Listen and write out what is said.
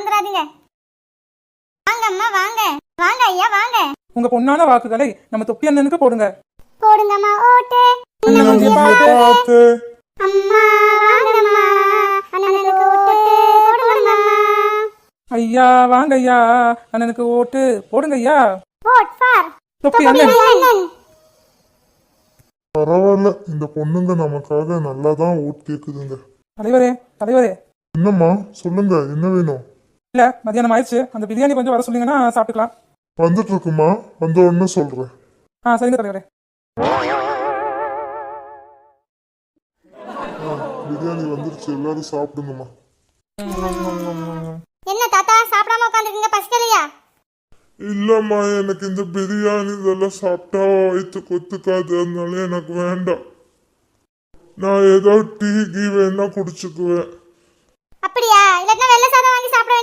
மறந்துடாதீங்க. வாங்க அம்மா வாங்க. வாங்க ஐயா வாங்க. உங்க பொண்ணான வாக்குகளை நம்ம தொப்பி அண்ணனுக்கு போடுங்க. போடுங்கம்மா ஓட்டு. பார்த்து அம்மா வாங்கம்மா. அண்ணனுக்கு ஓட்டு போடுங்கம்மா. ஐயா வாங்க ஐயா, அண்ணனுக்கு ஓட்டு போடுங்க ஐயா. vote for தொப்பி அண்ணன். பரவாயில்ல, இந்த பொண்ணுங்க நமக்காக நல்லா தான் ஓட் கேக்குதுங்க. தலைவரே தலைவரே. என்னம்மா சொல்லுங்க, என்ன வேணும்? இல்ல மதியானம் ஆயிடுச்சு, அந்த பிரியாணி கொஞ்சம் வர சொன்னீங்கன்னா சாப்பிட்டுக்கலாம். வந்துட்டு இருக்குமா, வந்த உடனே சொல்றேன். சரிங்க தலைவரே. பிரியாணி வந்துருச்சு, எல்லாரும் சாப்பிடுங்கம்மா. என்ன தாத்தா சாப்பிடாம உட்காந்துருக்கீங்க, பசிக்கலையா? இல்லம்மா, எனக்கு இந்த பிரியாணி இதெல்லாம் சாப்பிட்டா வயிற்று கொத்துக்காது, அதனால எனக்கு வேண்டாம். நான் ஏதோ டீ கீ வேணா குடிச்சுக்குவேன். அப்படியா?